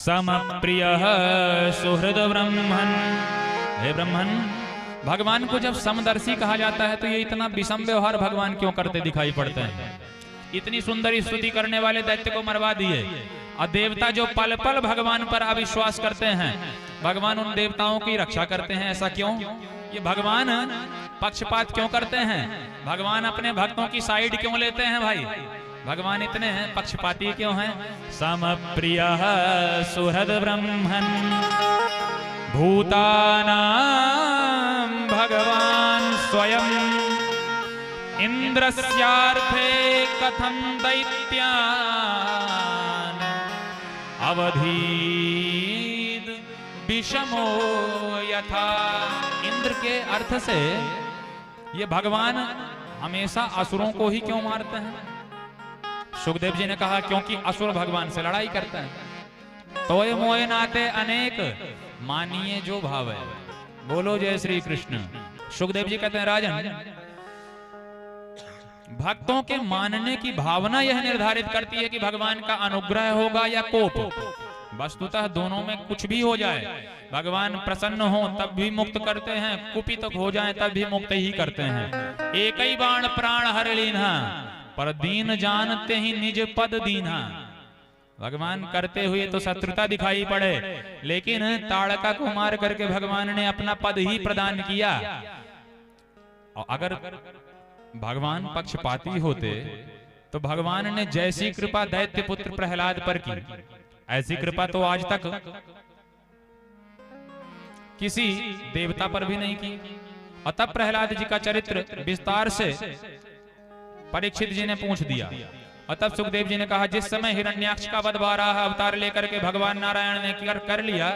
समप्रियः सुहृद ब्रह्मन्। हे ब्रह्मन, भगवान को जब समदर्शी कहा जाता है तो ये इतना विषम व्यवहार भगवान क्यों करते दिखाई पड़ते हैं? इतनी सुंदर स्तुति करने वाले दैत्य को मरवा दिए, और देवता जो पल पल भगवान पर अविश्वास करते हैं, भगवान उन देवताओं की रक्षा करते हैं। ऐसा क्यों? ये भगवान पक्षपात क्यों करते हैं? भगवान अपने भक्तों की साइड क्यों लेते हैं? भाई भगवान इतने हैं पक्षपाती क्यों हैं? समप्रियः सुहृद ब्रह्मन् भूतानां भगवान स्वयं इंद्रस्यार्थे कथं दैत्यान् अवधीद विषमो यथा। इंद्र के अर्थ से ये भगवान हमेशा असुरों को ही क्यों मारते हैं? सुखदेव जी ने कहा क्योंकि असुर भगवान से लड़ाई करते हैं। तोय मोय नाते अनेक मानिए जो भाव है। बोलो जय श्री कृष्ण। सुखदेव जी कहते हैं राजन, भक्तों के मानने की भावना यह निर्धारित करती है कि भगवान का अनुग्रह होगा या कोप। वस्तुतः दोनों में कुछ भी हो जाए, भगवान प्रसन्न हो तब भी मुक्त करते हैं, कुपित हो जाए तब भी मुक्त ही करते हैं। एक ही बाण प्राण हर लीन्हा, पर दीन जानते ही निज पद दीन्हा। भगवान करते हुए तो शत्रुता दिखाई पड़े, लेकिन ताड़का को मार करके भगवान ने अपना पद ही प्रदान किया। और अगर भगवान पक्षपाती होते तो भगवान ने जैसी कृपा दैत्य पुत्र प्रहलाद पर की, ऐसी कृपा तो आज तक किसी देवता पर भी नहीं की। और तब प्रहलाद जी का चरित्र विस्तार से परीक्षित जी ने पूछ दिया। और तब सुखदेव जी ने कहा जिस समय हिरण्याक्ष का वध बारह अवतार लेकर के भगवान नारायण ने कर लिया,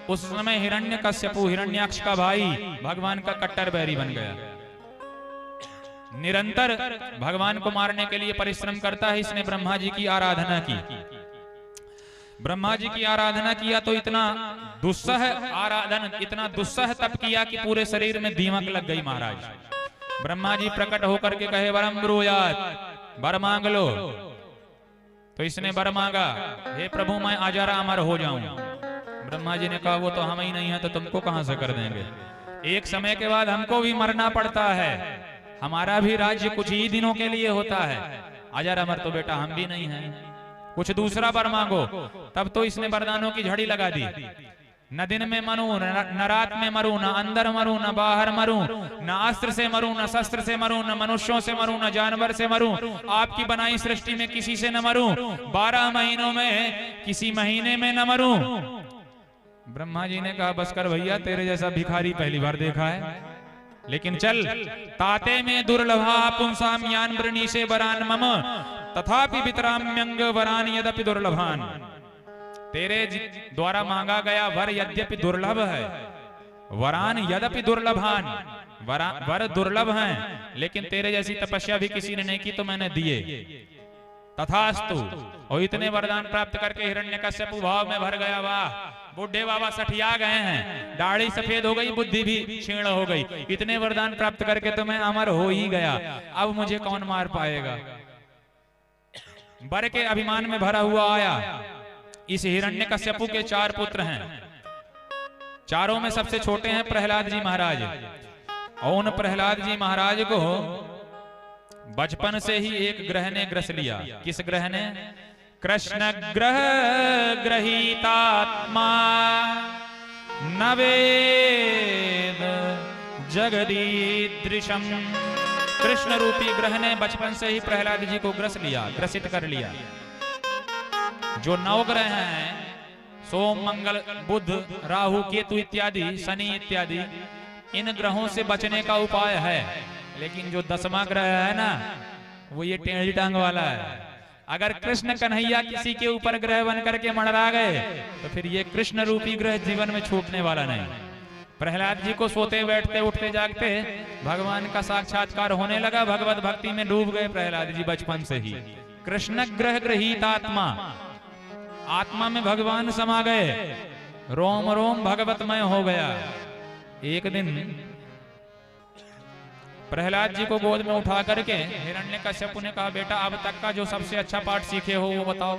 उस समय हिरण्यकश्यपु हिरण्याक्ष का भाई भगवान का कट्टर बैरी बन गया। निरंतर भगवान को मारने के लिए परिश्रम करता है। इसने ब्रह्मा जी की आराधना की। ब्रह्मा जी की आराधना किया तो इतना दुस्सह आराधन, इतना दुस्सह तप किया कि पूरे शरीर में दीमक लग गई। महाराज ब्रह्मा जी प्रकट होकर के कहे वरम ब्रूयात, वर मांग लो। तो इसने वर मांगा, हे प्रभु मैं अजरा अमर हो जाऊं। ब्रह्मा जी ने कहा वो तो हम ही नहीं है तो तुमको कहां से कर देंगे? एक समय के बाद हमको भी मरना पड़ता है, हमारा भी राज्य कुछ ही दिनों के लिए होता है। अजर अमर तो बेटा हम भी नहीं हैं, कुछ दूसरा वर मांगो। तब तो इसने वरदानों की झड़ी लगा दी। न दिन में मरूं, न रात में मरूं, न अंदर मरूं, न बाहर मरूं, न अस्त्र से मरूं, न शस्त्र से मरूं, न मनुष्यों से मरूं, न जानवर से मरूं, आपकी बनाई सृष्टि में किसी से न मरूं, 12 महीनों में किसी महीने में न मरूं। ब्रह्मा जी ने कहा बस कर भैया, तेरे जैसा भिखारी पहली बार देखा है, लेकिन चल। ताते में दुर्लभा पुंसाम यान वृणी से वरान मम तथापि वितराम्यंग वरान यद्यपि दुर्लभान। तेरे द्वारा मांगा गया वर यद्यपि दुर्लभ है, वरान यद्यपि दुर्लभान, वर दुर्लभ हैं, लेकिन तेरे जैसी तपस्या भी किसी ने नहीं की तो मैंने दिए। तथास्तु। और इतने वरदान प्राप्त करके हिरण्यकश्यपु भाव में भर गया। वाह, बुढ़े बाबा सठिया गए हैं, दाढ़ी सफेद हो गई, बुद्धि भी क्षीण हो गई। इतने वरदान प्राप्त करके तो मैं अमर हो ही गया, अब मुझे कौन मार पाएगा? वर के अभिमान में भरा हुआ आया। इस हिरण्यकश्यपु के 4 पुत्र हैं, चारों में सबसे छोटे हैं प्रहलाद जी महाराज। और उन प्रहलाद जी महाराज को बचपन से ही एक ग्रह ने ग्रस लिया। किस ग्रह ने? कृष्ण ग्रह ग्रहीतात्मा नवेद जगदीदृशम। कृष्ण रूपी ग्रह ने बचपन से ही प्रहलाद जी को ग्रस लिया, ग्रसित कर लिया। जो 9 ग्रह हैं, सोम मंगल बुध राहु केतु इत्यादि, शनि इत्यादि, इन ग्रहों से बचने का उपाय है। लेकिन जो 10वां ग्रह है ना, वो ये टेढ़ी टांग वाला है। अगर कृष्ण कन्हैया किसी के ऊपर ग्रह बन करके मंडरा गए तो फिर ये कृष्ण रूपी ग्रह जीवन में छूटने वाला नहीं। प्रहलाद जी को सोते बैठते उठते जागते भगवान का साक्षात्कार होने लगा। भगवत भक्ति में डूब गए प्रहलाद जी बचपन से ही। कृष्ण ग्रह ग्रहीत आत्मा, आत्मा में भगवान समा गए, रोम रोम भगवतमय हो गया। एक दिन प्रहलाद जी को गोद में उठा करके हिरण्यकश्यपु ने कहा बेटा अब तक का जो सबसे अच्छा पाठ सीखे हो वो बताओ।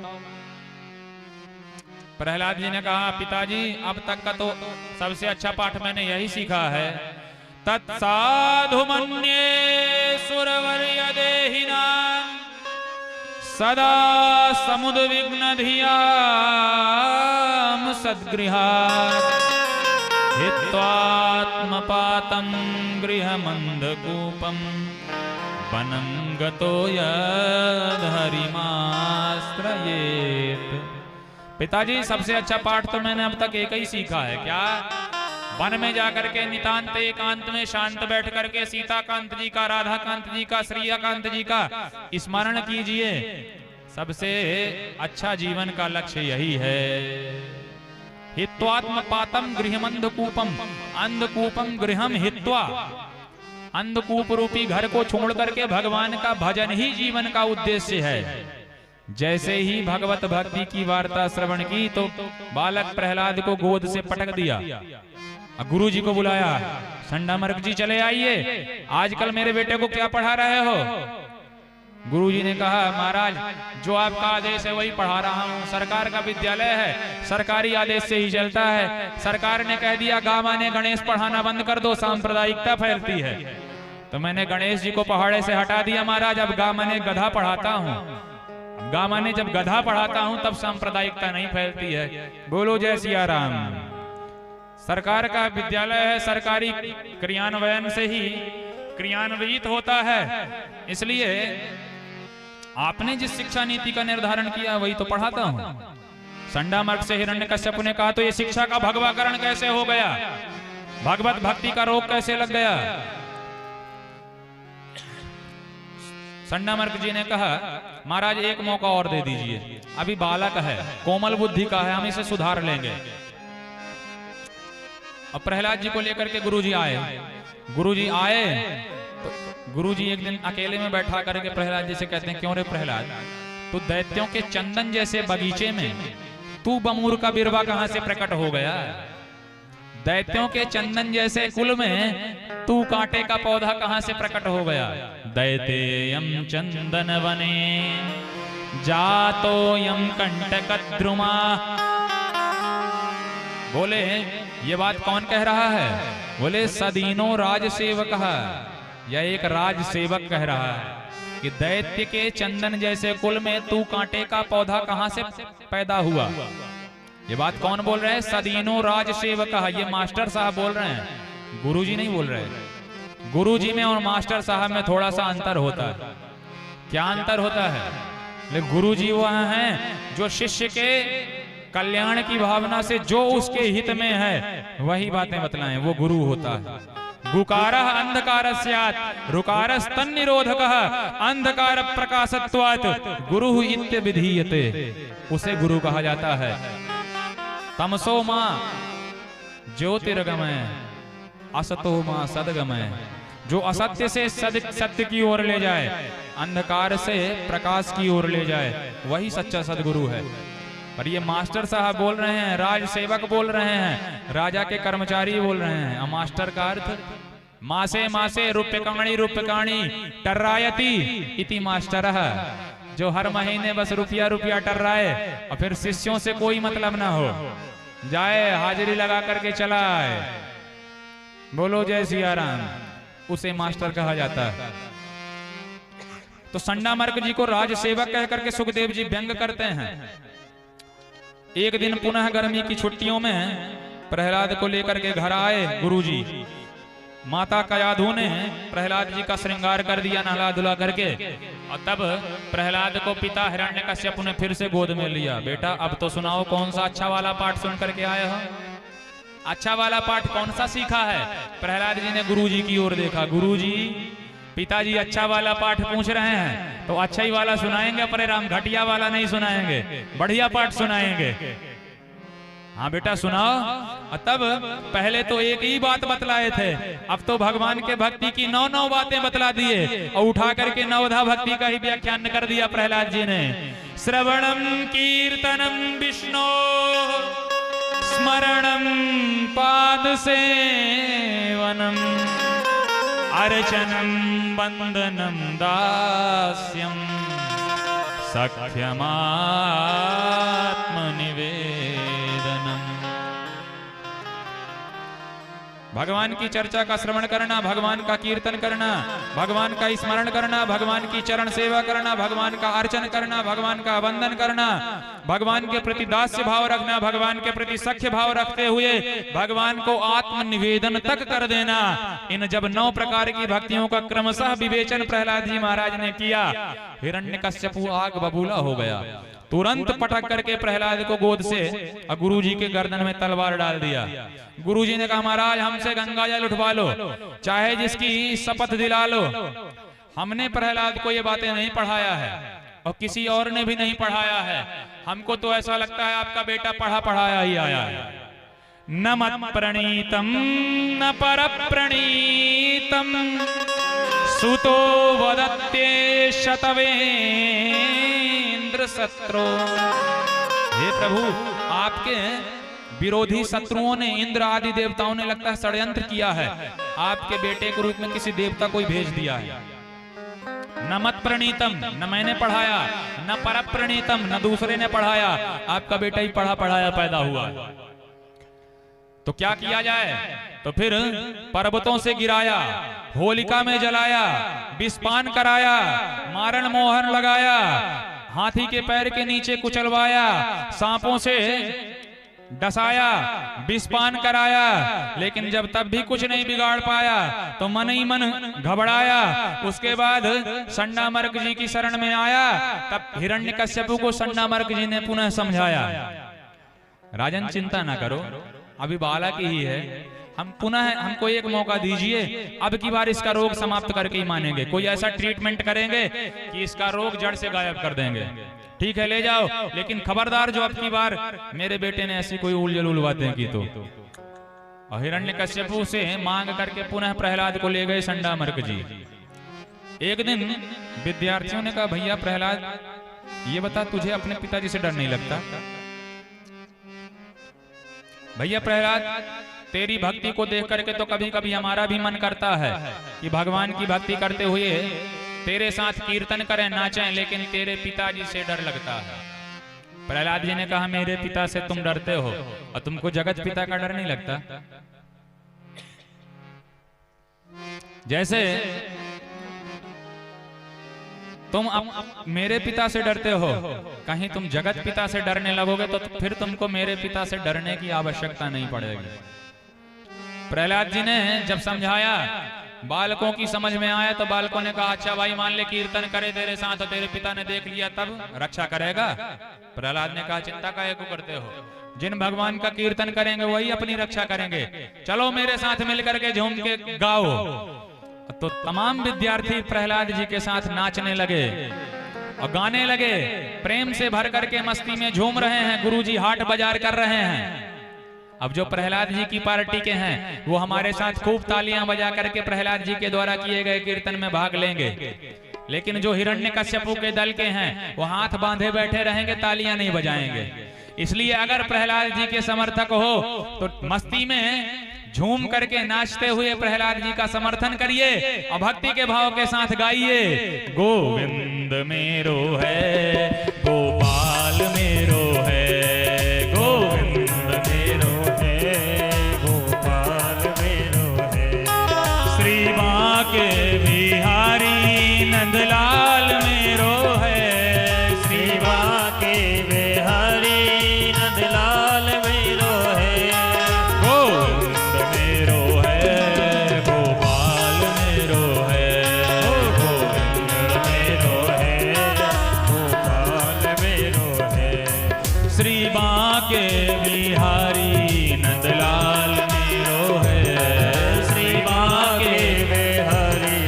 प्रहलाद जी ने कहा पिताजी अब तक का तो सबसे अच्छा पाठ मैंने यही सीखा है, तत्साधु मन्ये सुरवर्य देहिना सदा समुद्विग्न धियाम सद्गृहात् हित्वात्मपातं गृहमन्धकूपं वनं गतो यद्हरिमाश्रयेत्। पिताजी सबसे अच्छा पाठ तो मैंने अब तक एक ही सीखा है, क्या? वन में जाकर के नितांत एकांत में शांत बैठ करके सीताकांत जी का, राधाकांत जी का, श्रीकांत जी का स्मरण कीजिए। सबसे अच्छा जीवन का लक्ष्य यही है। हित्वात्म पातम गृहमंधकूपम, अंधकूपम गृहम हित्वा, अंधकूप रूपी घर को छोड़ करके भगवान का भजन ही जीवन का उद्देश्य है। जैसे ही भगवत भक्ति की वार्ता श्रवण की तो बालक प्रहलाद को गोद से पटक दिया। गुरु जी को बुलाया, संडामर्क जी चले आइए, आजकल मेरे बेटे को क्या पढ़ा रहे हो? गुरु जी ने कहा महाराज जो आपका आदेश है वही पढ़ा रहा हूँ, सरकार का विद्यालय है, सरकारी आदेश से ही चलता है। सरकार ने कह दिया गा माने गणेश पढ़ाना बंद कर दो, सांप्रदायिकता फैलती है, तो मैंने गणेश जी को पहाड़े से हटा दिया। महाराज अब गा माने गधा पढ़ाता हूँ, गा माने जब गधा पढ़ाता हूँ तब सांप्रदायिकता नहीं फैलती है। बोलो जय सिया राम। सरकार का विद्यालय है, सरकारी क्रियान्वयन से ही क्रियान्वित होता है, इसलिए आपने जिस शिक्षा नीति का निर्धारण किया वही तो पढ़ाता हूं। संडामर्क से हिरण्यकश्यप ने कहा तो ये शिक्षा का भगवाकरण कैसे हो गया, भगवत भक्ति का रोग कैसे लग गया? संडामर्क जी ने कहा महाराज एक मौका और दे दीजिए, अभी बालक है, कोमल बुद्धि का है, हम इसे सुधार लेंगे। अब प्रहलाद जी को लेकर के गुरुजी आए। गुरुजी आए तो गुरुजी एक दिन अकेले में बैठा करके प्रहलाद जी से कहते हैं क्यों रे प्रहलाद, तू दैत्यों के चंदन जैसे बगीचे में तू बमूर का बिरवा कहां से प्रकट हो गया? दैत्यों के चंदन जैसे कुल में तू कांटे का पौधा कहां से प्रकट हो गया? दैतेयम चंदन वने जातो यम कंटकद्रुमा। बोले ये बात कौन कह रहा है? बोले सदीनो राजसेवक, यह एक राजसेवक कह रहा है कि दैत्य के चंदन जैसे कुल में तू कांटे का पौधा कहां से पैदा हुआ। ये बात कौन बोल रहे हैं? सदीनो राजसेवक, ये मास्टर साहब बोल रहे हैं, गुरुजी नहीं बोल रहे। गुरुजी में और मास्टर साहब में थोड़ा सा अंतर होता है। क्या अंतर होता है? गुरुजी वह हैं जो शिष्य के कल्याण की भावना से जो उसके हित में है वही बातें बतलाएं, वो गुरु होता है। गुकारः अंधकारस्यात् रुकारस्तन् निरोधकः अंधकार प्रकाशत्वात् गुरु इत्यभिधीयते, उसे गुरु कहा जाता है। तमसो मां ज्योतिर्गमय असतो मां सद्गमय, जो असत्य से सत्य की ओर ले जाए, अंधकार से प्रकाश की ओर ले जाए, वही सच्चा सदगुरु है। पर ये मास्टर साहब बोल रहे हैं, राजसेवक बोल रहे हैं, राजा के कर्मचारी बोल रहे हैं। मास्टर का अर्थ मासे मासे रूप्यकाणी टर्रायती इति मास्टर, जो हर महीने बस रुपया रुपया टर्राए और फिर शिष्यों से कोई मतलब ना हो, जाए हाजिरी लगा करके चला आए। बोलो जय सिया राम, उसे मास्टर कहा जाता है। तो संडामर्क जी को राजसेवक कह करके सुखदेव जी व्यंग करते हैं। एक दिन पुनः गर्मी की छुट्टियों में प्रहलाद को लेकर के घर आए गुरुजी। माता कयाधु ने प्रहलाद जी का श्रृंगार कर दिया नहला धुला करके, और तब प्रहलाद को पिता हिरण्यकश्यप ने फिर से गोद में लिया। बेटा अब तो सुनाओ कौन सा अच्छा वाला पाठ सुन करके आए हो? अच्छा वाला पाठ कौन सा सीखा है? प्रहलाद जी ने गुरुजी की ओर देखा। गुरुजी पिताजी अच्छा वाला पाठ पूछ रहे हैं तो अच्छा ही वाला सुनाएंगे, परिणाम घटिया वाला नहीं सुनाएंगे, बढ़िया पाठ सुनाएंगे। हाँ बेटा सुनाओ। तब पहले तो एक ही बात बतलाए थे, अब तो भगवान के भक्ति की 9 बातें बतला दिए और उठा करके नवधा भक्ति का ही व्याख्यान कर दिया प्रहलाद जी ने। श्रवणम कीर्तनम विष्णु स्मरणम पाद सेवनम अर्चनम बंदनम दास्यम सख्यमात्मनिवेदनम्। भगवान की चर्चा का श्रवण करना, भगवान का कीर्तन करना, भगवान का स्मरण करना, भगवान की चरण सेवा करना, भगवान का अर्चन करना, भगवान का वंदन करना, भगवान के प्रति दास्य भाव रखना, भगवान के प्रति सख्य भाव रखते हुए भगवान को आत्म निवेदन तक कर देना। इन जब 9 प्रकार की भक्तियों का क्रमशः विवेचन प्रहलाद जी महाराज ने किया, हिरण्यकश्यपु आग बबूला हो गया। तुरंत पटक करके प्रहलाद को गोद से गुरु जी के गर्दन में तलवार डाल दिया। गुरु जी ने कहा, महाराज हमसे गंगा जल उठवा लो, चाहे जिसकी शपथ दिला लो। हमने प्रहलाद को ये बातें नहीं पढ़ाया है और किसी और ने भी नहीं पढ़ाया है। हमको तो ऐसा लगता है आपका बेटा पढ़ा पढ़ाया ही आया है। न मत प्रणीतम न पर प्रणीतम सुतो वदत्ते शतवेन्द्र शत्रु। हे प्रभु, आपके विरोधी शत्रुओं ने, इंद्र आदि देवताओं ने लगता है षड्यंत्र किया है, आपके बेटे के रूप में किसी देवता को भेज दिया है। न मत प्रणीतम, न मैंने पढ़ाया, न पर प्रणीतम, न दूसरे ने पढ़ाया, आपका बेटा ही पढ़ा पढ़ाया पैदा हुआ। तो क्या किया जाए? तो फिर पर्वतों से गिराया, होलिका में जलाया, विषपान कराया, मारण मोहन लगाया, हाथी के पैर के नीचे कुचलवाया, सांपों से डसाया, विषपान कराया, लेकिन जब तब भी कुछ नहीं बिगाड़ पाया तो मन ही मन घबराया। उसके बाद संडामर्क जी की शरण में आया, तब हिरण्यकश्यपु को संडामर्क जी ने पुनः समझाया, राजन चिंता ना करो, अभी बालक ही है, हम पुनः हमको एक मौका दीजिए, अब की बार इसका रोग समाप्त करके ही मानेंगे। कोई ऐसा ट्रीटमेंट करेंगे कि इसका रोग जड़ से गायब कर देंगे। ठीक है, ले जाओ, लेकिन खबरदार जो अब की बार मेरे बेटे ने ऐसी कोई उलझल उलवाते की तो। और हिरण्यकश्यपु से मांग करके पुनः प्रहलाद को ले गए संडामर्क जी। एक दिन विद्यार्थियों ने कहा, भैया प्रहलाद ये बता, तुझे अपने पिताजी से डर नहीं लगता? भैया प्रहलाद, तेरी भक्ति को देख करके तो कभी कभी हमारा भी मन करता है कि भगवान की भक्ति करते हुए तेरे साथ कीर्तन करें, नाचें, लेकिन तेरे पिताजी से डर लगता है। प्रहलाद जी ने कहा, मेरे पिता से तुम डरते हो और तुमको जगत पिता का डर नहीं लगता? जैसे तुम अब मेरे पिता से डरते हो, कहीं तुम जगत पिता से डरने लगोगे तो फिर तुमको मेरे पिता से डरने की आवश्यकता नहीं पड़ेगी। प्रहलाद जी ने जब समझाया, बालकों की समझ में आया, तो बालकों ने कहा, अच्छा भाई मान ले कीर्तन करे तेरे साथ और तेरे पिता ने देख लिया तब रक्षा करेगा? प्रहलाद ने कहा, चिंता काहे को करते हो, जिन भगवान का कीर्तन करेंगे वही अपनी रक्षा करेंगे, चलो मेरे साथ मिलकर के झूम के गाओ। तो तमाम विद्यार्थी प्रहलाद जी के साथ नाचने लगे और गाने लगे, प्रेम से भर करके मस्ती में झूम रहे हैं। गुरुजी हाट बाजार कर रहे हैं। अब जो प्रहलाद जी की पार्टी के हैं वो हमारे साथ खूब तालियां बजा करके प्रहलाद जी के द्वारा किए गए कीर्तन में भाग लेंगे, लेकिन जो हिरण्यकश्यपु के दल के हैं वो हाथ बांधे बैठे रहेंगे, तालियां नहीं बजाएंगे। इसलिए अगर प्रहलाद जी के समर्थक हो तो मस्ती में झूम करके नाचते हुए प्रहलाद जी का समर्थन करिए और भक्ति के भाव के साथ गाइए, गोविंद मेरो है, गोपाल मेरो है, गोविंद मेरो है, गोपाल मेरो है, श्री बांके बिहारी नंदलाल मेरो है, श्री बांके बिहारी नंदलाल मेरो है, गोविंद मेरो है, गोपाल मेरो है, गोविंद मेरो है, गोपाल मेरो है, श्री बांके बिहारी नंदलाल मेरो है, श्री बांके बिहारी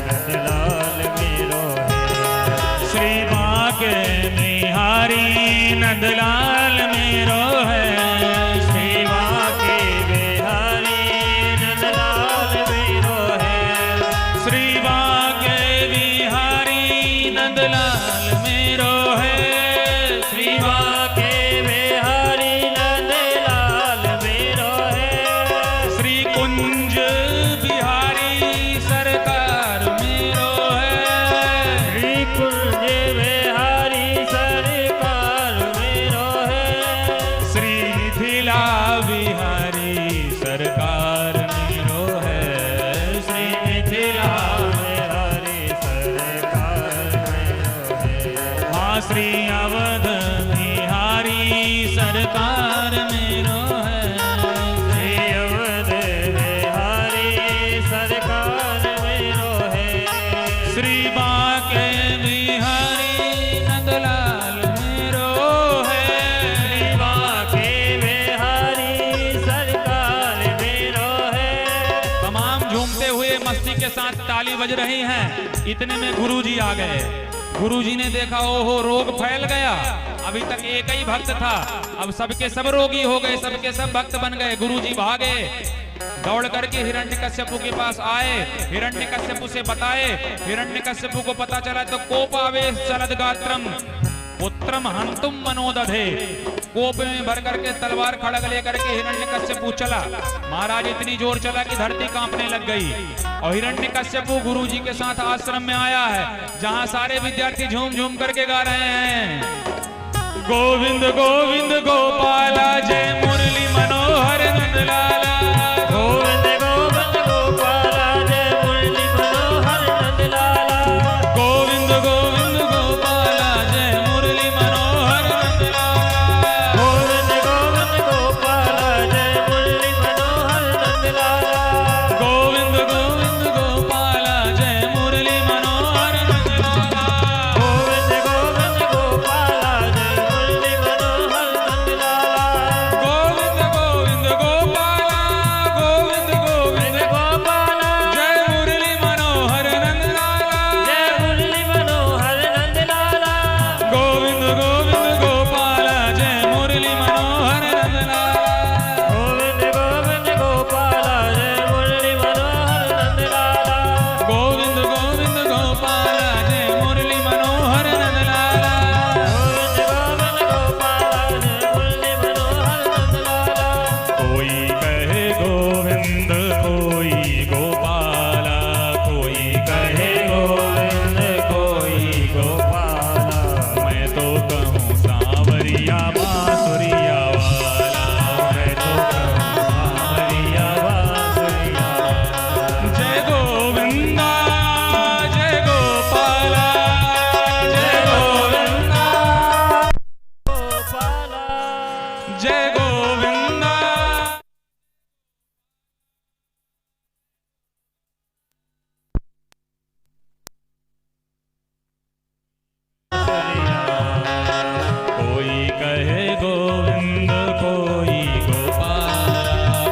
नंदलाल मेरो है, श्री बांके बिहारी नंदलाल मेरो है, श्री बांके बिहारी नंदलाल मेरो है, श्री बांके बिहारी नंदलाल मेरो है, श्री बांके बिहारी नंदलाल मेरो है, श्री कुंज बिहारी सरकार मेरो है, श्री कुंज बिहारी सरकार मेरो है, श्री मिथिला बिहारी सरकार मेरो ताली बज रही हैं। इतने में गुरुजी आ गए। गुरुजी ने देखा ओहो रोग फैल गया। अभी तक एक ही भक्त था, अब सबके सब रोगी हो गए, सबके सब भक्त बन गए। गुरुजी भागे, दौड़ करके हिरण्यकश्यपु के पास आए, हिरण्यकश्यपु से बताए। हिरण्यकश्यपु को पता चला तो कोपावेश चलद गात्रम पुत्रम हंतुम मनोदधे। कोप में भर करके तलवार खड़ग लेकर के हिरण्यकश्यपु चला। महाराज इतनी जोर चला कि धरती कांपने लग गई। और हिरण्यकश्यपु गुरुजी के साथ आश्रम में आया है, जहां सारे विद्यार्थी झूम झूम करके गा रहे हैं गोविंद गोविंद गोपाला जय मुरली मनोहर नंदलाला। गोविंद गोविंद गोपाला जय मुरली मनोहर नंदलाला। गोविंद गोविंद गोपाला जय मुरली मनोहर नंदलाला। गोविंद गोविंद गोपाला जय मुरली मनोहर नंदलाला। गोविंद गोविंद गोपाला जय मुरली मनोहर नंदलाला। गोविंद गोविंद गोपाला जय मुरली मनोहर नंदलाला। गोविंद गोविंद गोपाला गोविंद गोविंद गोपाला जय मुरली मनोहर नंदलाला। जय मुरली मनोहर नंदलाला। गोविंद गोविंद गोपाला जय मुरली मनोहर नंदलाला। गोविंद गोविंद गोपाला जय मुरली मनोहर नंदलाला। गोविंद गोविंद गोपाला जय मुरली मनोहर नंदलाला। गोविंद गोविंद गोपाला जय मुरली मनोहर नंदलाला। कोई कहे गोविंद कोई गोपाला, कोई कहे गोविंद कोई गोपाला। मैं तो कहूँ सांवरिया बांसुरिया वाला। मैं तो कहूँ सांवरिया बांसुरिया वाला। जय गोविंदा जय गोपाला जय गोविंदा गोपाला जय गोविंदा। कोई कहे गोविंद कोई गोपाला,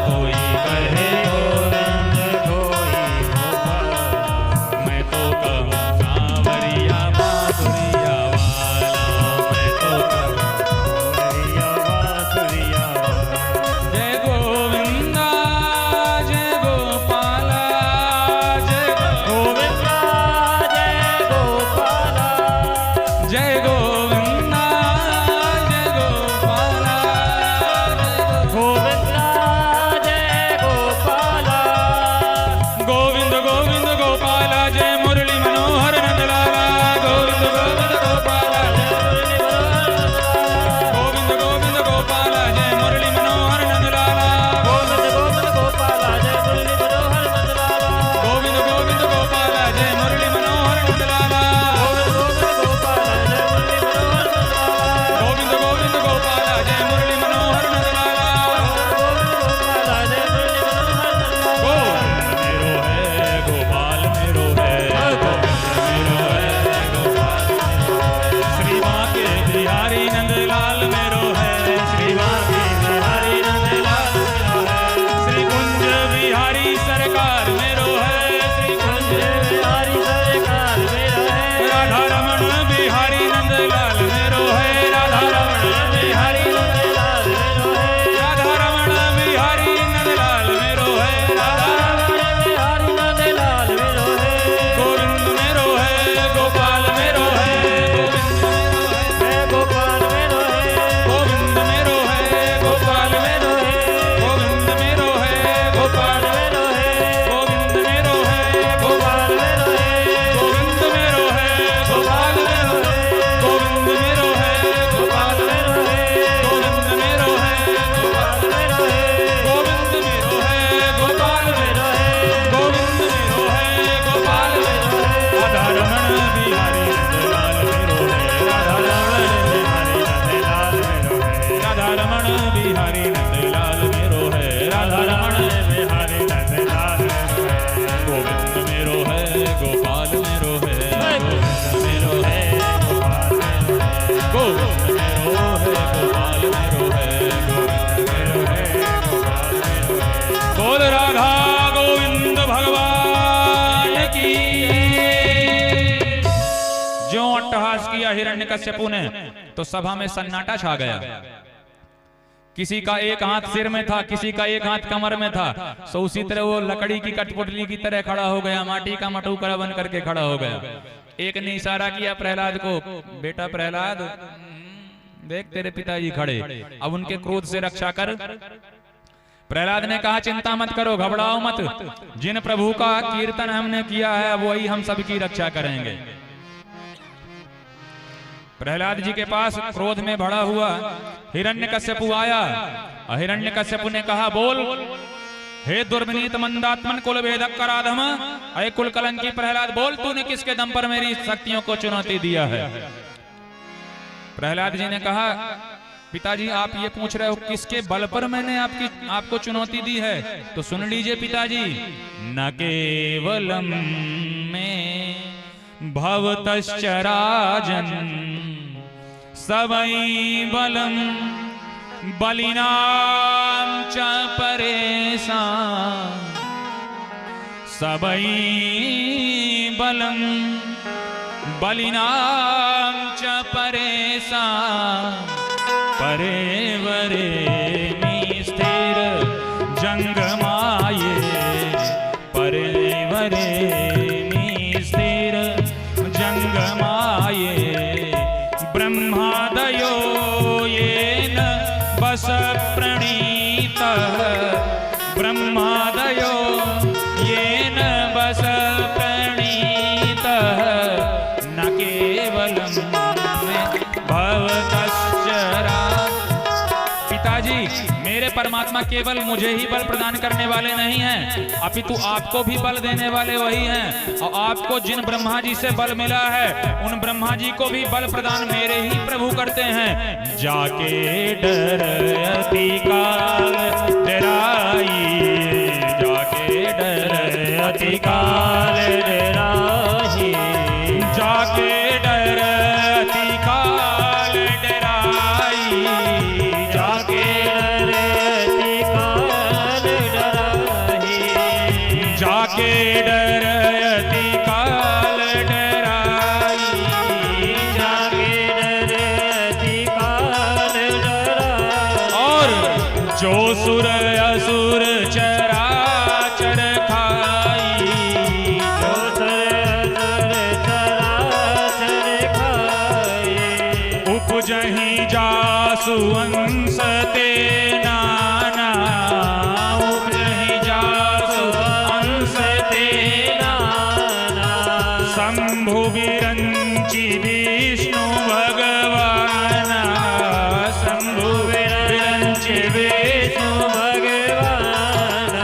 कोई कहे गोविंद कोई गोपाला। मैं तो कहूँ सांवरिया बांसुरिया वाला। मैं तो कहूँ सांवरिया बांसुरिया वाला। जय गोविंदा जय गोपाला जय गोविंदा जय गोपाला। जय गोविंदा जय गोपाला गोविंदा जय गोपाला। गोविंद गोविंद गोपाला जय मुरली मनोहर नंदलाला। गोविंद गोविंद गोपाला जय मुरली मनोहर नंदलाला। गोविंद गोविंद गोपाला जय मुरली मनोहर नंदलाला। गोविंद गोविंद गोपाला जय मुरली मनोहर नंदलाला। गोविंद गोविंद गोपाला जय मुरली मनोहर नंदलाला। गोविंद गोविंद गोपाला जय मुरली मनोहर नंदलाला। गोविंद गोविंद गोपाला जय मुरली मनोहर नंदलाला। गोविंद मेरो है गोपाल मेरो है, गोविंद मेरो है गोपाल मेरो है। श्री माँ के बिहारी नंदलाल मेरो है, श्री माँ के बिहारी नंदलाल मेरो है। श्री कुंज बिहारी सरकार मेरो है, श्री कुंज बिहारी सरकार मेरा है। राधा रमण बिहारी नंदलाल मेरो है, राधा रमण बिहारी नंदलाल मेरो है। राधा रमण बिहारी नंदलाल मेरो है, राधा रमण बिहारी नंदलाल मेरो है। गोविंद मेरो है गोपाल मेरो है, गोविंद मेरो है गोपाल मेरो है। गोविंद मेरो है गोपाल मेरो है, गोविंद मेरो है गोपाल मेरो है। गोविंद मेरो है गोपाल मेरो है। गोविंद मेरो है गोपाल मेरो है, गोविंद मेरो है गोपाल मेरो है, गोविंद मेरो है गोपाल मेरो है। गोविंद मेरो है गोपाल मेरो है, गोविंद मेरो है गोपाल मेरो है। राधा रमण बिहारी नंदलाल मेरो है, राधा रमण बिहारी नंदलाल मेरो है। राधा रमण बिहारी नंदलाल मेरो है, राधा रमण बिहारी नंदलाल मेरो है। गोविंद मेरो है गोपाल मेरो है, गोविंद मेरो है गोपाल मेरो है। गोविंद मेरो है गोपाल मेरो है, गोविंद मेरो है गोपाल मेरो है। बोल राधा गोविंद भगवान की दिया हिरण्यकश्यपु ने तो सभा में सन्नाटा छा गया। किसी का एक हाथ सिर में था, किसी का एक हाथ कमर में था, सो उसी तरह वो लकड़ी की कठपुतली की तरह खड़ा हो गया, माटी का मटुकड़ा बन करके खड़ा हो गया। एक ने इशारा किया प्रहलाद को, बेटा प्रहलाद देख तेरे पिताजी खड़े, अब उनके क्रोध से रक्षा कर। प्रहलाद ने कहा चिंता मत करो, घबराओ मत, जिन प्रभु का कीर्तन हमने किया है वही हम सबकी रक्षा करेंगे। प्रहलाद जी के पास क्रोध में भरा हुआ हिरण्यकश्यपु आया और हिरण्यकश्यपु ने कहा बोल, हे दुर्विनीत मंदात्मन कुल वेदक कराधम, अय कुल कलंकी प्रहलाद बोल, तूने किसके दम पर मेरी शक्तियों को चुनौती दिया है। प्रहलाद जी ने कहा पिताजी आप ये पूछ रहे हो किसके बल पर मैंने आपको चुनौती दी है, तो सुन लीजिए पिताजी, न केवलम में भवतश्चराजन सवै बलम बलिनाम च परेशा, सवै बलम बलिनाम च परेशा, परेवरे स्थिर जंगमाये, परेवरे स्थिर जंगमाये, ब्रह्मादयो येन बस प्रणीतः, ब्रह्मादयो येन बस प्रणीतः, न केवलम भवतश्चरा। पिताजी मेरे परमात्मा केवल मुझे ही बल प्रदान करने वाले नहीं हैं, अपितु आपको भी बल देने वाले वही हैं, और आपको जिन ब्रह्मा जी से बल मिला है उन ब्रह्मा जी को भी बल प्रदान मेरे ही प्रभु करते हैं। जाके डरती काल डराई, जाके डरती काल डराई, जाके डरती काल डराई, जाके डरती काल डराई, जाके डरती काल डराई, जाके डरती काल डराई। और जो सुर असुर चराचर खाई, जो सुर चराचर खाई, उपजहि जासु अंश ते नाना, उपजहि जासु अंश ते नाना, शंभु विरंचि विष्णु भगवान, शंभु विरंचि विष्णु भगवान,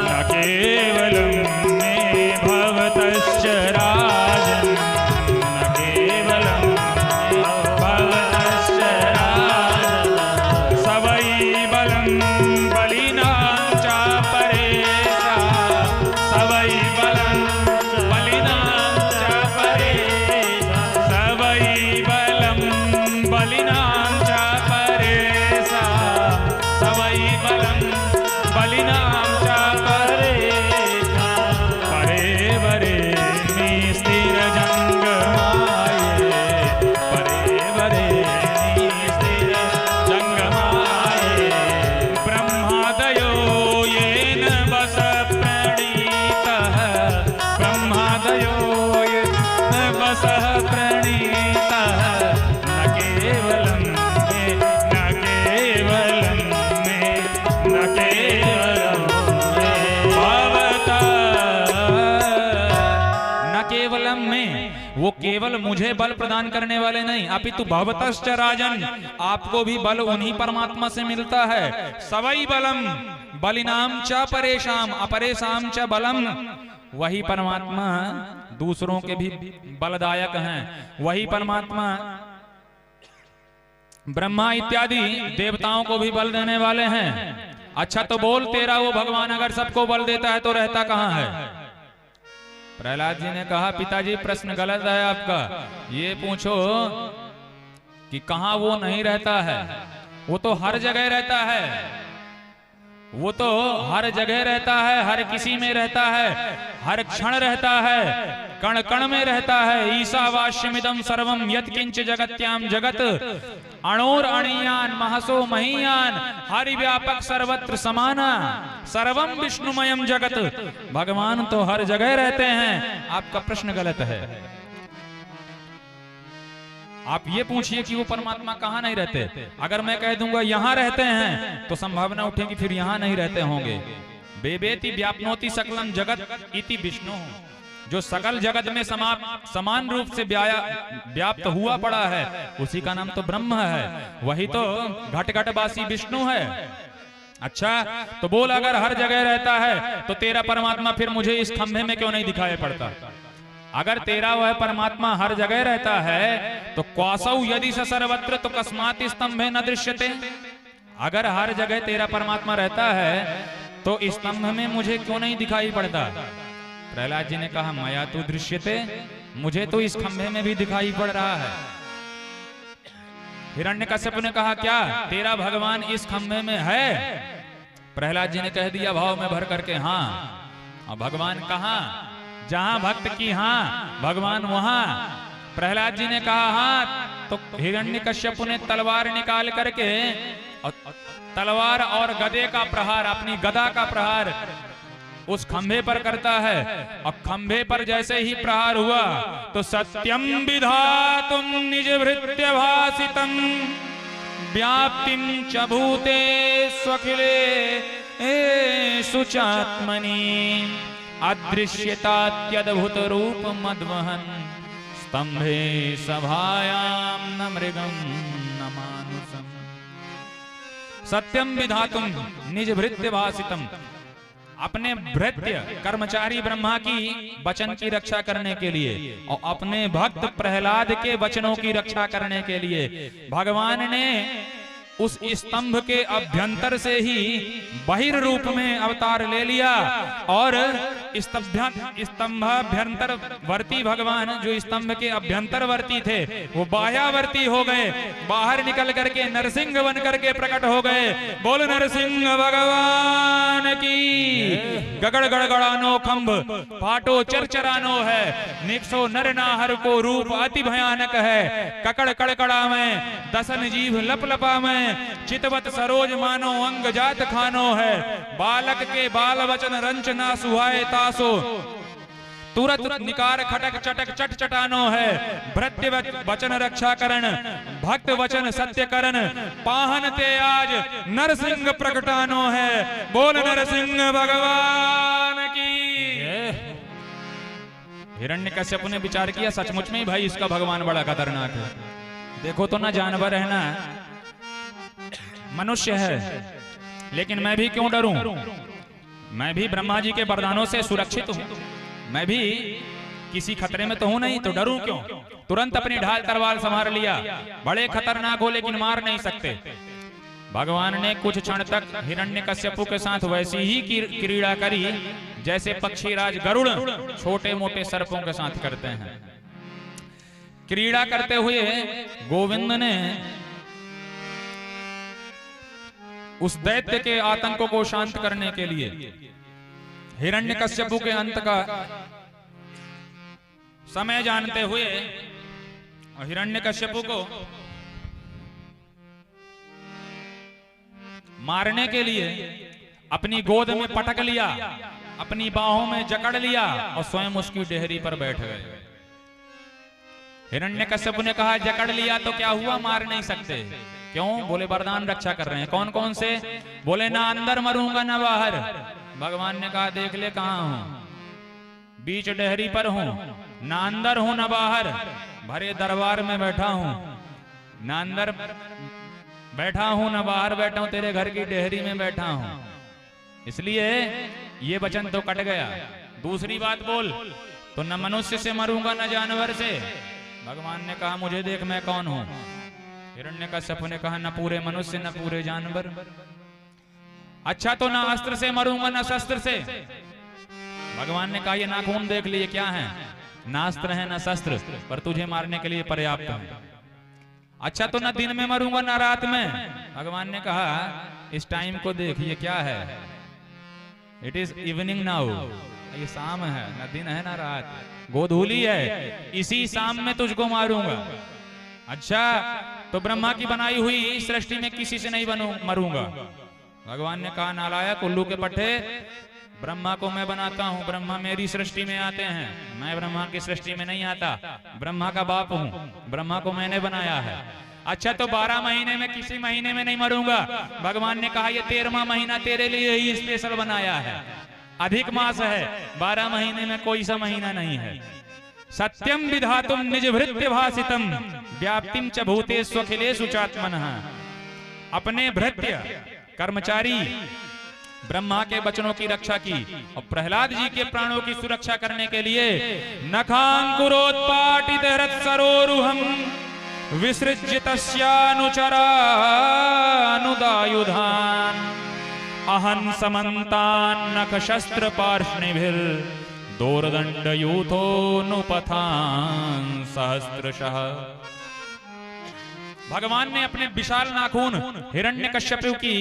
न केवलम मे भवतश्चराजन, न केवलम भवतश्चराजन, सवै बलम बलिनां च परेशा, सवै बलम बलिनां च परेशा, सवै बलम बलिनां च परेशा, सवै बलम बलिनां च परेशा, परेवरे स्थिर जंगमाये, परेवरे स्थिर जंगमाये, ब्रह्मादयो येन बस प्रणीतः, ब्रह्मादयो येन बस प्रणीतः, न केवलम मे, न केवलम मे, न केवलम मे भवता, न केवलम में वो केवल मुझे बल प्रदान करने वाले नहीं, अपितु भवतश्च राजन आपको भी बल उन्हीं परमात्मा से मिलता है। सवै बलम बलिनाम च परेशाम अपरेशाम च बलम, वही परमात्मा दूसरों के भी बलदायक हैं, वही परमात्मा ब्रह्मा इत्यादि देवताओं को भी बल देने वाले हैं। अच्छा तो बोल तेरा वो भगवान अगर सबको बल देता है तो रहता कहाँ है। प्रहलाद जी ने कहा पिताजी प्रश्न गलत है आपका, ये पूछो कि कहाँ वो नहीं रहता है, वो तो हर जगह रहता है, वो तो हर जगह रहता है, हर किसी में रहता है, हर क्षण रहता है, कण कण में रहता है। ईशावास्यमिदं सर्वं यत्किंच जगत्याम जगत अणोर अणीयान महसो महीयान हरि व्यापक सर्वत्र समाना सर्वम विष्णुमयम जगत। भगवान तो हर जगह रहते हैं। आपका प्रश्न गलत है। आप ये पूछिए कि वो परमात्मा कहाँ नहीं रहते। अगर मैं कह दूंगा यहां रहते हैं तो संभावना उठेगी फिर यहां नहीं रहते होंगे। बेबेति व्याप्नोति सकलम जगत इति विष्णु, जो सकल जगत में समान रूप से व्याप्त हुआ पड़ा है उसी का नाम तो ब्रह्म है। वही तो घट घटवासी विष्णु है। अच्छा तो बोल, अगर हर जगह रहता है तो तेरा परमात्मा फिर मुझे इस खंभे में क्यों नहीं दिखाई पड़ता? अगर तेरा वह परमात्मा हर जगह रहता है तो क्वासौ यदि स सर्वत्र तो कस्मात् स्तंभे न दृश्यते। अगर हर जगह तेरा परमात्मा रहता है तो स्तंभ में मुझे क्यों नहीं दिखाई पड़ता? प्रहलाद जी ने कहा मया तु दृश्यते, मुझे तो इस खंभे में भी दिखाई पड़ रहा है। हिरण्यकश्यप ने कहा क्या तेरा भगवान इस खंभे में है? प्रहलाद जी ने कह दिया भाव में भर करके हाँ। और भगवान कहाँ? जहां भक्त की हाँ भगवान वहां। प्रहलाद जी ने कहा हाँ, तो हिरण्यकश्यप ने तलवार निकाल करके और तलवार और गदे का प्रहार, अपनी गदा का प्रहार उस खंभे पर करता है। और खंभे पर जैसे ही प्रहार हुआ तो सत्यम विधातुम निज भृत्य भासितम व्याप्तिम च भूते स्वखिले सुचात्मनि अदृश्यतात्यद्भुत रूप मद्वहन स्तंभे सभायाम न मृगम न मानुषम। सत्यम विधातुम निज भृत्य भासितम, अपने भृत्य कर्मचारी ब्रह्मा की वचन की रक्षा करने के लिए और अपने भक्त प्रहलाद के वचनों की रक्षा करने के लिए भगवान ने उस स्तंभ के अभ्यंतर से ही बहिर रूप में अवतार ले लिया। और स्तंभाभ्यंतर वर्ती भगवान जो स्तंभ के अभ्यंतरवर्ती थे वो बाह्यावर्ती हो गए। बाहर निकल करके नरसिंह बन करके प्रकट हो गए। बोल नरसिंह भगवान की। गगड़ गड़गड़ानो खंभ फाटो चरचरानो है, निकसो नर नाहर को रूप अति भयानक है। ककड़ कड़कड़ा में दसन जीव लपलपा में चितवत सरोज मानो अंग जात खानो है। बालक के बाल वचन रंच ना सुहाए तासो तुरत निकार खटक चटक चट चटानो है। भृत्य वचन रक्षा करण भक्त वचन सत्य करण पाहन ते आज नरसिंह प्रकटानो है। बोल नरसिंह भगवान की। हिरण्यकश्यप ने विचार किया सचमुच में भाई इसका भगवान बड़ा खतरनाक है। देखो तो ना जानवर है ना मनुष्य है, लेकिन मैं भी क्यों डरूं? मैं भी ब्रह्मा जी के वरदानों से सुरक्षित हूं। मैं भी किसी खतरे में तो हूं नहीं, तो डरूं क्यों? तुरंत अपनी ढाल तलवार संभाल लिया। बड़े खतरनाक हो लेकिन मार नहीं सकते। भगवान ने कुछ क्षण तक हिरण्यकश्यप के साथ वैसी ही क्रीड़ा करी जैसे पक्षीराज गरुड़ छोटे मोटे सर्पों के साथ करते हैं। क्रीड़ा करते हुए गोविंद ने उस दैत्य के आतंक को शांत करने के लिए हिरण्यकश्यप के अंत का समय जानते हुए और हिरण्यकश्यप को मारने के लिए अपनी गोद में पटक लिया, अपनी बाहों में जकड़ लिया और स्वयं उसकी डेहरी पर बैठ गए। हिरण्यकश्यप ने कहा जकड़ लिया तो क्या हुआ, मार नहीं सकते। क्यों? बोले वरदान रक्षा कर रहे हैं। कौन कौन से? बोले ना अंदर मरूंगा ना बाहर। भगवान ने कहा देख ले कहां हूं, बीच डेहरी पर हूं, ना अंदर हूं ना बाहर, भरे दरबार में बैठा हूं, ना अंदर बैठा हूं ना बाहर बैठा हूं, तेरे घर की डेहरी में बैठा हूं। इसलिए ये वचन तो कट गया। दूसरी बात बोल तो न मनुष्य से मरूंगा न जानवर से। भगवान ने कहा मुझे देख मैं कौन हूं। हिरण्यकश्यप ने कहा न पूरे मनुष्य न पूरे जानवर। अच्छा तो ना अस्त्र से मरूंगा न शस्त्र से। भगवान ने कहा ये नाखून देख लिए क्या है, ना अस्त्र है ना शस्त्र, पर तुझे मारने के लिए पर्याप्त है। अच्छा तो न दिन में मरूंगा ना रात में। भगवान ने कहा इस टाइम को देख, ये क्या है? इट इज इवनिंग नाउ, ये शाम है, ना दिन है ना रात, गोधूली है, इसी शाम में तुझको मारूंगा। अच्छा, तो ब्रह्मा की बनाई हुई सृष्टि में किसी से नहीं मरूंगा। भगवान ने कहा नालायक, उल्लू के पट्टे, ब्रह्मा को मैं बनाता हूँ, ब्रह्मा मेरी सृष्टि में आते हैं, मैं ब्रह्मा की सृष्टि में नहीं आता, ब्रह्मा का बाप हूँ, ब्रह्मा को मैंने बनाया है। अच्छा, तो 12 महीने में किसी महीने में नहीं मरूंगा। भगवान ने कहा ये 13वां महीना तेरे लिए ही स्पेशल बनाया है, अधिक मास है, 12 महीने में कोई सा महीना नहीं है। सत्यम विधातुम निज भृत्य भासितम व्याप्तिम च भूतेषु अखिलेषु चात्मनः। अपने भृत्य कर्मचारी ब्रह्मा के वचनों की रक्षा की और प्रहलाद जी के प्राणों की सुरक्षा करने के लिए नखांकुरोत्पाटित हृत्सरोरुहं विसृज्य तस्यानुचरानुदायुधान् अहं समन्तान् नखशस्त्र पार्ष्णिभिर् दोर्दण्डयूथोऽनुपथान् सहस्रशः। भगवान ने अपने विशाल नाखून हिरण्यकश्यप की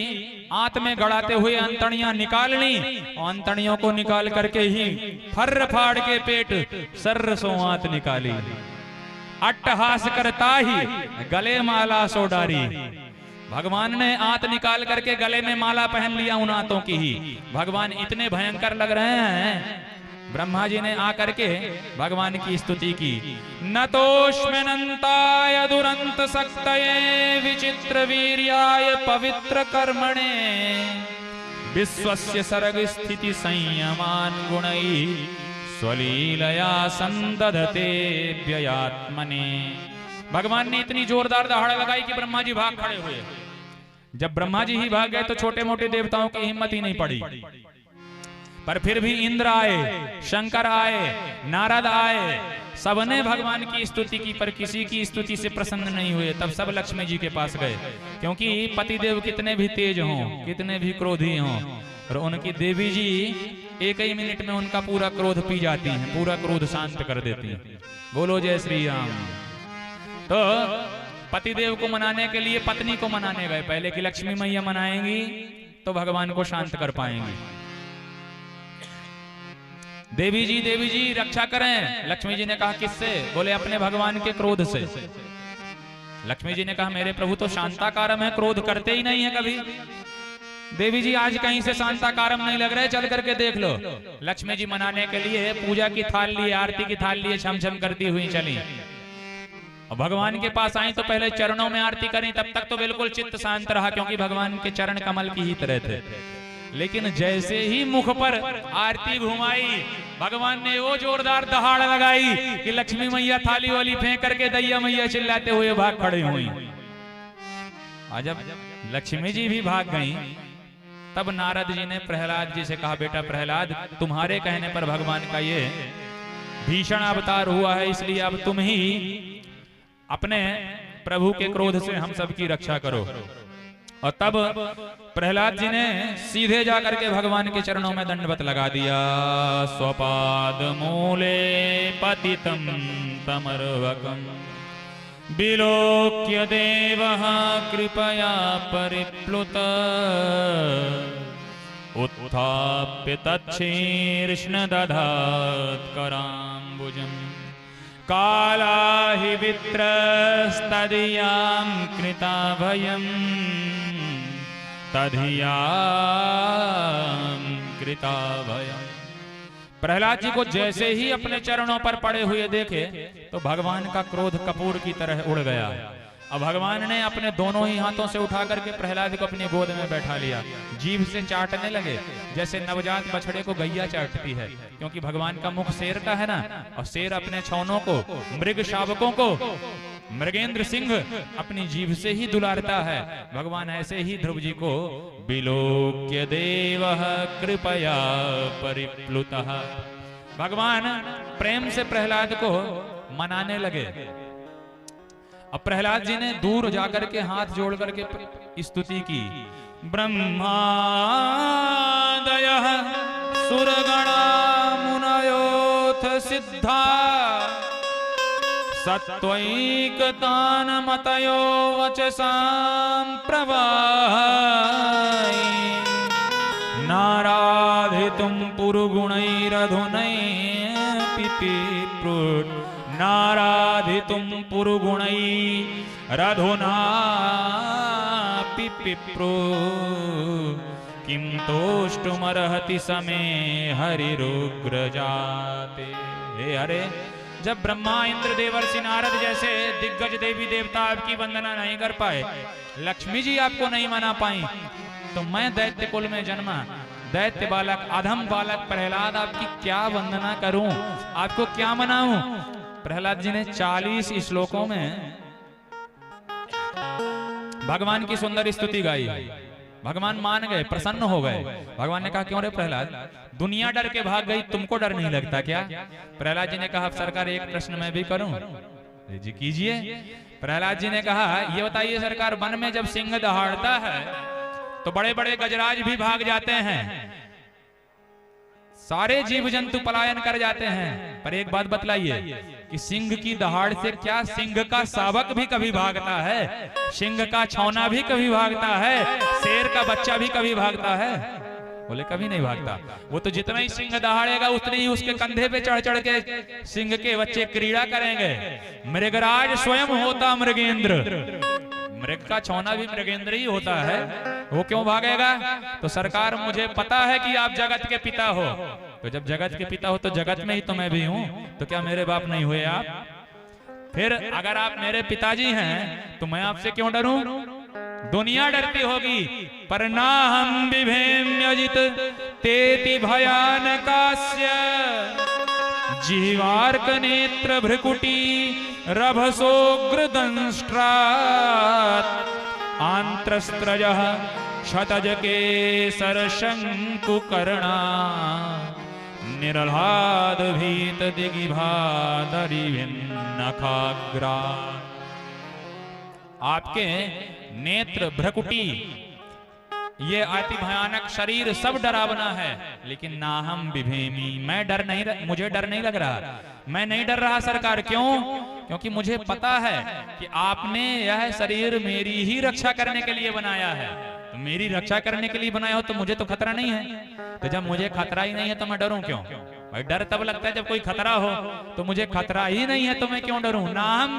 आंत में गड़ाते हुए अंतड़ियां निकाल ली और अंतड़ियों को निकाल करके ही फर्र फाड़ के पेट सर्र सो आंत निकाली। अट्टहास करता ही गले माला सो डारी। भगवान ने आंत निकाल करके गले में माला पहन लिया उन आंतों की ही। भगवान इतने भयंकर लग रहे हैं। ब्रह्मा जी ने आकर के भगवान की स्तुति की। नतोष्मनन्ताय दुरंत सक्तये विचित्र वीर्याय पवित्र कर्मणे विश्वस्य सर्ग स्थिति संयमान गुणैः स्वलीलया संदधते व्ययात्मने। भगवान ने इतनी जोरदार दहाड़ लगाई कि ब्रह्मा जी भाग खड़े हुए। जब ब्रह्मा जी ही भाग गए तो छोटे मोटे देवताओं की हिम्मत ही नहीं पड़ी। पर फिर भी इंद्र आए, शंकर आए, नारद आए, सबने भगवान की स्तुति की, पर किसी की स्तुति से प्रसन्न नहीं हुए। तब सब लक्ष्मी जी के पास गए, क्योंकि पतिदेव कितने भी तेज हों, कितने भी क्रोधी हों, और उनकी देवी जी एक ही मिनट में उनका पूरा क्रोध पी जाती हैं, पूरा क्रोध शांत कर देती हैं। बोलो जय श्री राम। तो पतिदेव को मनाने के लिए पत्नी को मनाने गए। पहले की लक्ष्मी मैया मनाएंगी तो भगवान को शांत कर पाएंगी। देवी जी रक्षा करें। लक्ष्मी जी ने कहा किससे? बोले अपने भगवान के क्रोध से। लक्ष्मी जी ने कहा मेरे प्रभु तो शांताकारम है, क्रोध करते ही नहीं है कभी। देवी जी आज कहीं से शांताकारम नहीं लग रहे, चल करके देख लो। लक्ष्मी जी मनाने के लिए पूजा की थाल लिए, आरती की थाल लिए छम छम करती हुई चली। और भगवान के पास आई तो पहले चरणों में आरती करी। तब तक तो बिल्कुल चित्त शांत रहा, क्योंकि भगवान के चरण कमल की ही तरह थे। लेकिन जैसे ही मुख पर आरती घुमाई, भगवान ने वो जोरदार दहाड़ लगाई कि लक्ष्मी मैया थाली वाली फेंक करके दैया मैया चिल्लाते हुए भाग खड़ी हुई। और जब लक्ष्मी जी भी भाग गई, तब नारद जी ने प्रहलाद जी से कहा बेटा प्रहलाद, तुम्हारे कहने पर भगवान का ये भीषण अवतार हुआ है, इसलिए अब तुम ही अपने प्रभु के क्रोध से हम सब की रक्षा करो। और तब प्रहलाद जी ने सीधे जाकर के भगवान के चरणों में दंडवत लगा दिया। स्वपाद मूले पतितम तमर्वकम विलोक्य देवः कृपया परिप्लुत उत्थाप्य तच्छीर्ष्ण दधात् कराम्बुजम् काला हि वित्रस्तदीयां कृता भयम् तदीयां कृता भयम्। प्रहलाद जी को जैसे ही अपने चरणों पर पड़े हुए देखे तो भगवान का क्रोध कपूर की तरह उड़ गया। अब भगवान ने अपने दोनों ही हाथों से उठा करके प्रहलाद को अपनी गोद में बैठा लिया। जीभ से चाटने लगे, जैसे नवजात बछड़े को गैया चाटती है, क्योंकि भगवान का मुख शेर का है ना। और शेर अपने छौनों को, मृग शावकों को, मृगेंद्र सिंह अपनी जीभ से ही दुलारता है। भगवान ऐसे ही ध्रुव जी को विलोक्य देवः कृपया परिप्लुतः, भगवान प्रेम से प्रहलाद को मनाने लगे। अब प्रहलाद जी ने दूर जाकर के हाथ जोड़ करके स्तुति की। ब्रह्मादयः सुरगणा मुनयोऽथ सिद्धा सत्त्वैकतानमतयो वचसां प्रवाहै नाराधितुं पुरुगुणैरधुनैः पिप्रुट् नाराधितुं पुरुगुणैरधुना पिप्रुट् किं तोष्टुमर्हति समे हरिरुग्रजाते। हे हरे, जब ब्रह्मा इंद्र देवर्षि नारद जैसे दिग्गज देवी देवता आपकी वंदना नहीं कर पाए, लक्ष्मी जी आपको नहीं मना पाई, तो मैं दैत्य कुल में जन्मा दैत्य बालक अधम बालक प्रहलाद आपकी क्या वंदना करूं, आपको क्या मनाऊं। प्रहलाद जी ने 40 श्लोकों में भगवान की सुंदर स्तुति गाई। भगवान मान गए, प्रसन्न हो गए। भगवान ने कहा क्यों रे प्रहलाद, दुनिया डर के भाग गई, तुमको डर नहीं लगता क्या? प्रहलाद जी ने कहा सरकार एक प्रश्न मैं भी करूं। जी कीजिए। प्रहलाद जी ने कहा ये बताइए सरकार, वन में जब सिंह दहाड़ता है तो बड़े बड़े गजराज भी भाग जाते हैं, सारे जीव जंतु पलायन कर जाते हैं, पर एक बात बतलाइए कि सिंह की दहाड़ से क्या सिंह का शावक भी कभी भागता है? सिंह का छौना भी कभी भागता है? शेर का बच्चा भी कभी भागता है? बोले कभी नहीं भागता। वो तो जितना ही सिंह दहाड़ेगा उतनी ही उसके कंधे पे चढ़ चढ़ के सिंह के बच्चे क्रीड़ा करेंगे। मृगराज स्वयं होता मृगेंद्र, मृग का छौना भी मृगेंद्र ही होता है, वो क्यों भागेगा? तो सरकार मुझे पता है कि आप जगत के पिता हो, तो जब जगत के पिता हो तो जगत में ही तो मैं भी हूं, तो क्या मेरे बाप नहीं हुए आप? फिर अगर आप मेरे पिताजी हैं तो मैं आपसे क्यों डरूं? दुनिया डरती होगी, पर ना हम बिभेम्यजित तेति भयानकास्य जीवार्क नेत्र भ्रकुटी रभसोग्रदंष्ट्रात् आंत्रस्त्रजः क्षतज केसर शंकुकर्णा निरलाद भीत दिगिभादरिभिन्नखाग्रा। आपके नेत्र भ्रकुटी ये अति भयानक शरीर सब डरावना है, लेकिन ना हम विभेमी, मैं मुझे डर नहीं लग रहा, मैं नहीं डर रहा सरकार। क्यों? क्योंकि मुझे पता है कि आपने यह शरीर मेरी ही रक्षा करने के लिए बनाया है, तो मेरी रक्षा करने के लिए बनाया हो तो मुझे तो खतरा नहीं है। तो जब मुझे खतरा ही नहीं है तो मैं डरूं क्यों? भाई डर तब लगता है जब कोई खतरा हो, तो मुझे खतरा ही नहीं है तो मैं क्यों डरूं? नाहम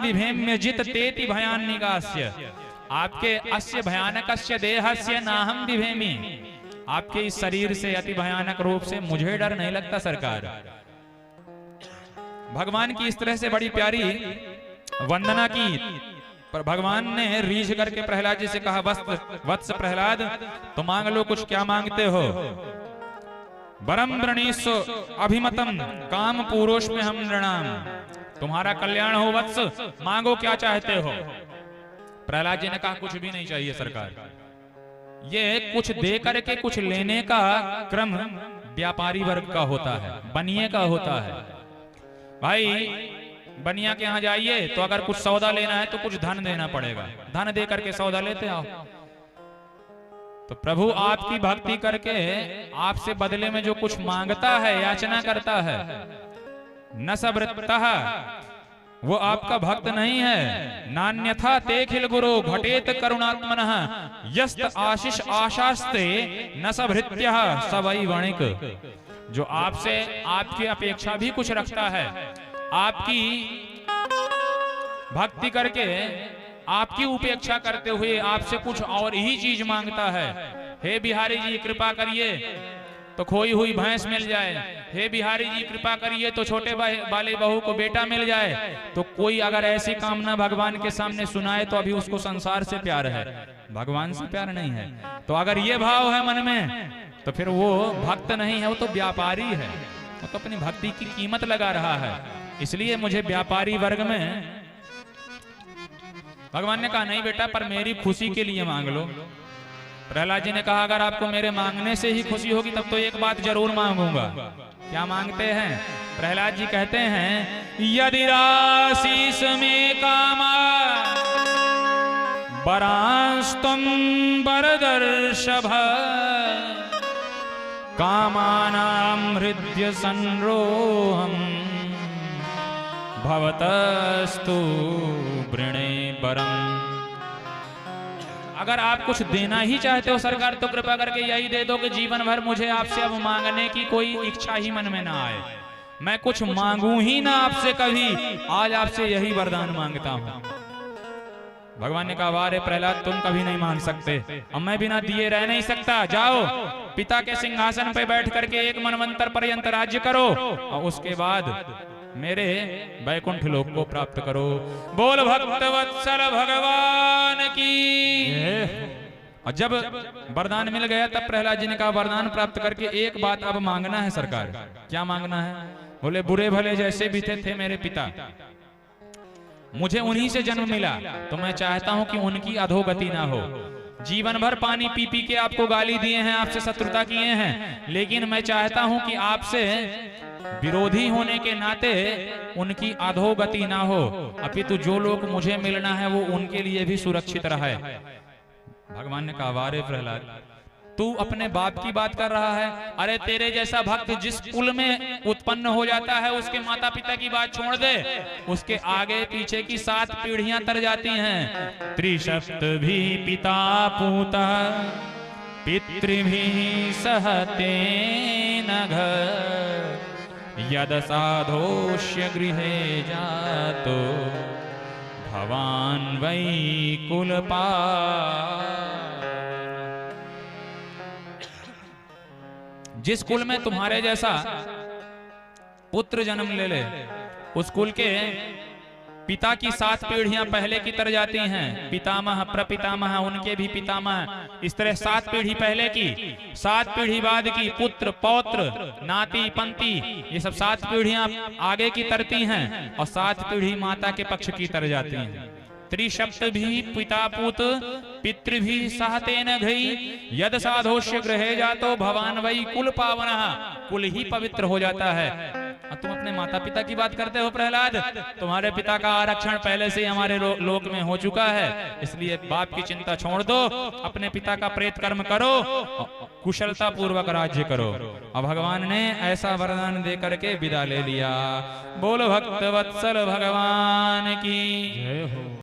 विभेम्य जित तेति भयानिकास्य, आपके अस्य भयानकस्य देहस्य नाहम विभेमी, आपके इस शरीर से अति भयानक रूप से मुझे डर नहीं लगता सरकार। भगवान की इस तरह से बड़ी प्यारी वंदना की, पर भगवान ने रीझ करके प्रहलाद जी से कहा वत्स प्रहलाद, तो मांग लो, कुछ क्या मांगते हो? वरम वृणीस्व अभिमतम काम पूरोष्म हम नृणाम, तुम्हारा कल्याण हो वत्स, मांगो क्या चाहते हो? प्रहलाद जी ने कहा कुछ भी नहीं चाहिए सरकार। ये कुछ दे करके कुछ लेने का क्रम व्यापारी वर्ग का होता है, बनिए का होता है। भाई बनिया के यहाँ जाइए तो अगर कुछ सौदा लेना है तो कुछ धन देना पड़ेगा, धन दे करके सौदा लेते आओ। तो प्रभु आपकी भक्ति करके आपसे बदले में जो कुछ मांगता है, याचना करता है, न सवृत्तः, वो आपका भक्त नहीं है। नान्यथा ते खिल गुरु घटेत करुणात्मनः यस्त आशीष आशास्ते न सभृत्यः सवै वणिक, जो आपसे आपकी अपेक्षा भी कुछ रखता है, आपकी भक्ति करके आपकी उपेक्षा करते हुए आपसे कुछ और ही चीज मांगता है। हे बिहारी जी कृपा करिए तो खोई हुई भैंस मिल जाए, हे बिहारी जी कृपा करिए तो छोटे वाले बहू को बेटा मिल जाए। तो कोई अगर ऐसी कामना भगवान के सामने सुनाए तो अभी उसको संसार से प्यार है, भगवान से प्यार नहीं है। तो अगर ये भाव है मन में तो फिर वो भक्त नहीं है, वो तो व्यापारी है, वो तो अपनी भक्ति की कीमत लगा रहा है। इसलिए मुझे व्यापारी वर्ग में भगवान ने कहा नहीं बेटा, पर मेरी खुशी के लिए मांग लो। प्रहलाद जी ने कहा अगर आपको मेरे मांगने से ही खुशी होगी तब तो एक बात जरूर मांगूंगा। क्या मांगते हैं? प्रहलाद जी कहते हैं यदि राशीस में कामा वरांस्तम वरदर्शभ कामानां हृदय संरोहम भवतस्तु वृणे वरम्। अगर आप कुछ देना ही चाहते हो सरकार तो कृपा करके यही दे दो कि जीवन भर मुझे आपसे अब मांगने की कोई इच्छा ही मन में ना आए, मैं कुछ मांगू ही ना आपसे कभी, आज आपसे यही वरदान मांगता हूं। भगवान ने कहा वारे प्रहलाद तुम कभी नहीं मांग सकते, अब मैं बिना दिए रह नहीं सकता, जाओ पिता के सिंहासन पे बैठ करके एक मनवंतर पर्यंत राज्य करो और उसके बाद मेरे वैकुंठ लोक को प्राप्त करो। बोल भक्तवत्सल भगवान की। और जब वरदान मिल गया तब प्रहलाद जी ने कहा वरदान प्राप्त करके एक बात अब मांगना है सरकार। क्या मांगना है? बोले बुरे भले जैसे भी थे मेरे पिता, मुझे उन्हीं से जन्म मिला, तो मैं चाहता हूं कि उनकी अधोगति ना हो। जीवन भर पानी पी पी के आपको गाली दिए हैं, आपसे शत्रुता किए हैं, लेकिन मैं चाहता हूं कि आपसे विरोधी होने के नाते उनकी अधोगति ना हो, अपितु जो लोग मुझे मिलना है वो उनके लिए भी सुरक्षित रहे। भगवान ने कहा वारे प्रहलाद तू अपने बाप की बात कर रहा है? अरे तेरे जैसा भक्त जिस कुल में उत्पन्न हो जाता है उसके माता पिता की बात छोड़ दे, उसके आगे पीछे की 7 पीढ़ियां तर जाती हैं। त्रिशप्त भी पिता पूता पितृभिः सहते नघ यद साधोष्य गृहे जातो भवान वै कुलपा। जिस कुल में तुम्हारे जैसा पुत्र जन्म ले ले उस कुल के पिता की 7 पीढ़ियां पहले की तर जाती हैं, पितामह प्रपितामह उनके भी पितामह, इस तरह 7 पीढ़ी पहले की, 7 पीढ़ी बाद की, पुत्र पौत्र नाती पंती, ये सब 7 पीढ़ियां आगे की तरती हैं और 7 पीढ़ी माता के पक्ष की तर जाती हैं। त्रिशप्त भी पिता पूत पितृ भी सहते न घई यद साधोष्य गृहे जातो भवान वही कुल पावनः, कुल ही पवित्र हो जाता है। तुम अपने माता पिता की बात करते हो प्रहलाद, तुम्हारे पिता का आरक्षण पहले से हमारे लोक में हो चुका है, इसलिए बाप की चिंता छोड़ दो, अपने पिता का प्रेत कर्म करो, कुशलता पूर्वक राज्य करो। और भगवान ने ऐसा वरदान दे करके विदा ले लिया। बोलो भक्त वत्सल भगवान की जय हो।